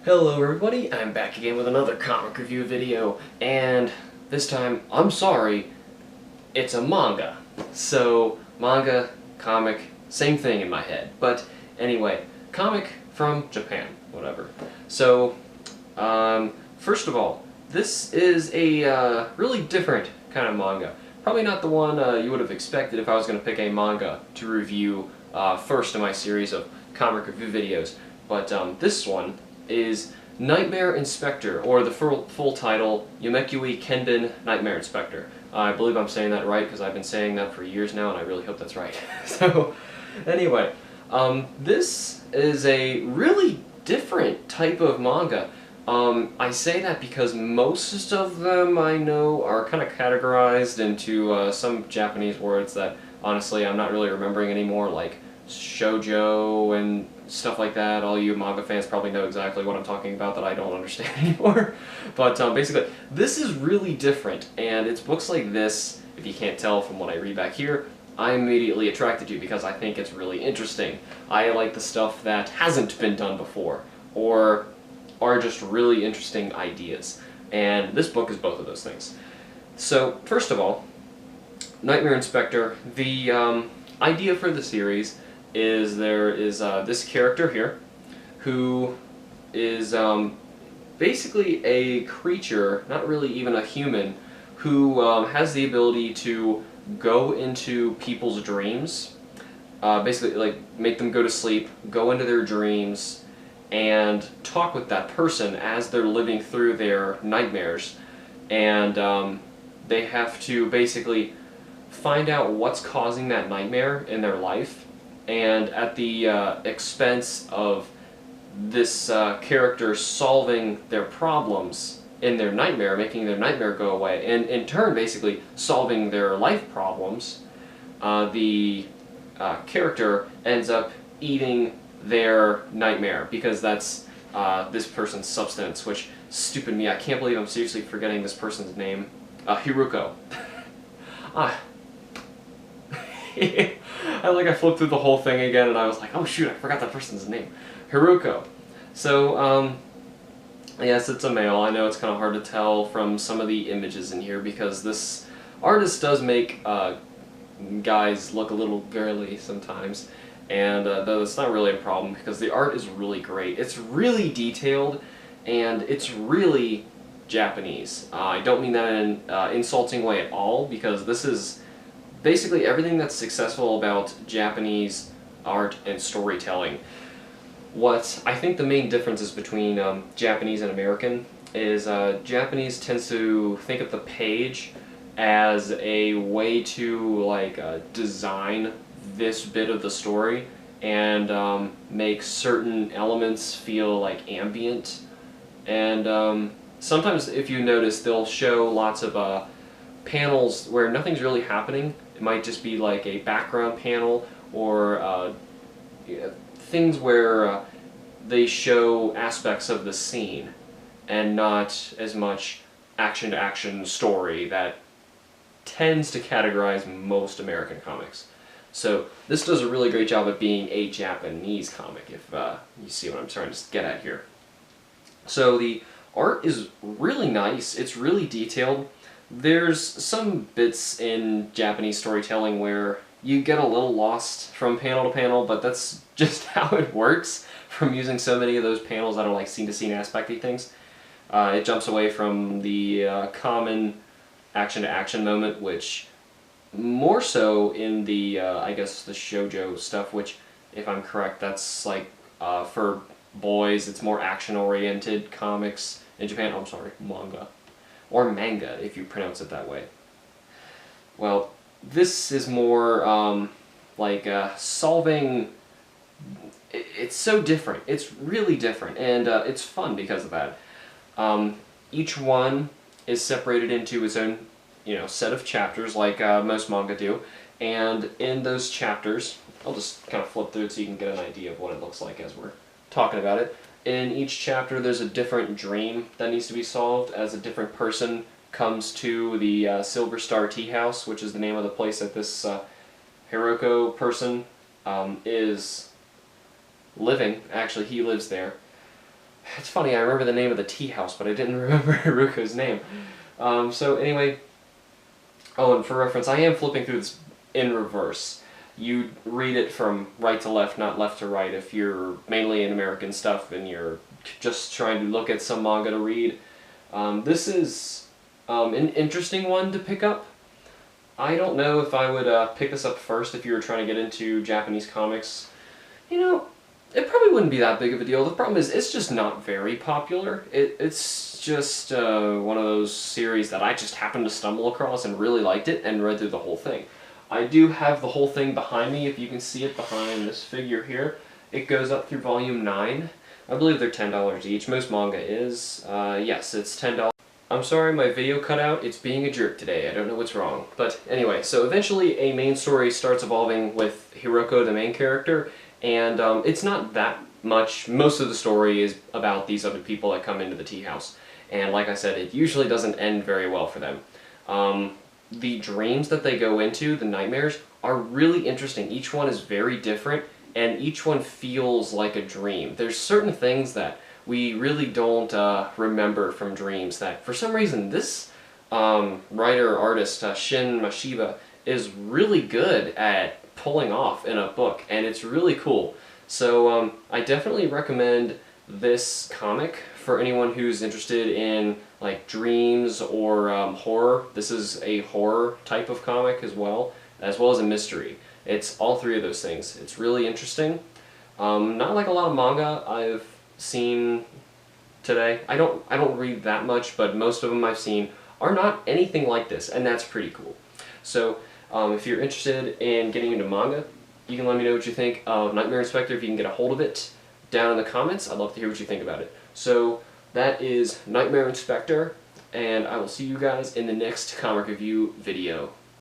Hello everybody, I'm back again with another comic review video, and this time, I'm sorry, it's a manga. So, manga, comic, same thing in my head. But anyway, comic from Japan, whatever. So, first of all, this is a really different kind of manga. Probably not the one you would have expected if I was going to pick a manga to review first in my series of comic review videos. But this one is Nightmare Inspector, or the full title, Yomekui Kenben Nightmare Inspector. I believe I'm saying that right because I've been saying that for years now, and I really hope that's right. So, anyway, this is a really different type of manga. I say that because most of them I know are kind of categorized into some Japanese words that honestly I'm not really remembering anymore, like shoujo and stuff like that. All you manga fans probably know exactly what I'm talking about that I don't understand anymore. But basically, this is really different, and it's books like this, if you can't tell from what I read back here, I'm immediately attracted to because I think it's really interesting. I like the stuff that hasn't been done before, or are just really interesting ideas. And this book is both of those things. So, first of all, Nightmare Inspector, the idea for the series is there is this character here who is basically a creature, not really even a human, who has the ability to go into people's dreams, basically like make them go to sleep, go into their dreams, and talk with that person as they're living through their nightmares. And they have to basically find out what's causing that nightmare in their life, and at the expense of this character solving their problems in their nightmare, making their nightmare go away, and in turn basically solving their life problems, the character ends up eating their nightmare because that's this person's substance, which, stupid me, I can't believe I'm seriously forgetting this person's name. Hiruko. I flipped through the whole thing again and I was like, oh shoot, I forgot that person's name. Hiruko. So, yes, it's a male. I know it's kind of hard to tell from some of the images in here because this artist does make guys look a little girly sometimes. And though it's not really a problem because the art is really great. It's really detailed and it's really Japanese. I don't mean that in an insulting way at all, because this is basically everything that's successful about Japanese art and storytelling. What I think the main difference is between Japanese and American is Japanese tends to think of the page as a way to design this bit of the story and make certain elements feel like ambient. And sometimes, if you notice, they'll show lots of panels where nothing's really happening. It might just be like a background panel, or things where they show aspects of the scene and not as much action-to-action story that tends to categorize most American comics. So this does a really great job at being a Japanese comic, if you see what I'm trying to get at here. So the art is really nice, it's really detailed. There's some bits in Japanese storytelling where you get a little lost from panel to panel, but that's just how it works from using so many of those panels that are like scene-to-scene aspect-y things. It jumps away from the common action-to-action moment, which more so in the, I guess, the shoujo stuff, which, if I'm correct, that's like, for boys, it's more action-oriented comics in Japan. Oh, I'm sorry, manga. Or manga, if you pronounce it that way. Well, this is more solving. It's so different. It's really different, and it's fun because of that. Each one is separated into its own, set of chapters, like most manga do. And in those chapters, I'll just kind of flip through it so you can get an idea of what it looks like as we're talking about it. In each chapter, there's a different dream that needs to be solved as a different person comes to the Silver Star Tea House, which is the name of the place that this Hiruko person is living. Actually, he lives there. it's funny, I remember the name of the tea house, but I didn't remember Haruko's name. So anyway, oh, and for reference, I am flipping through this in reverse. You read it from right to left, not left to right, if you're mainly in American stuff and you're just trying to look at some manga to read. This is an interesting one to pick up. I don't know if I would pick this up first if you were trying to get into Japanese comics. You know, it probably wouldn't be that big of a deal. The problem is, it's just not very popular. It's just one of those series that I just happened to stumble across and really liked it and read through the whole thing. I do have the whole thing behind me, if you can see it behind this figure here. It goes up through volume 9. I believe they're $10 each. Most manga is. Yes, it's $10. I'm sorry my video cut out. It's being a jerk today. I don't know what's wrong. But anyway, so eventually a main story starts evolving with Hiroko, the main character, and it's not that much. Most of the story is about these other people that come into the tea house. And like I said, it usually doesn't end very well for them. The dreams that they go into, the nightmares, are really interesting. Each one is very different, and each one feels like a dream. There's certain things that we really don't remember from dreams that, for some reason, this writer-artist, Shin Mashiba, is really good at pulling off in a book, and it's really cool. So I definitely recommend this comic for anyone who's interested in like dreams or horror. This is a horror type of comic as well as a mystery. It's all three of those things. It's really interesting. Not like a lot of manga I've seen today. I don't read that much, but most of them I've seen are not anything like this, and that's pretty cool. So if you're interested in getting into manga, you can let me know what you think of Nightmare Inspector if you can get a hold of it down in the comments. I'd love to hear what you think about it. So that is Nightmare Inspector, and I will see you guys in the next comic review video.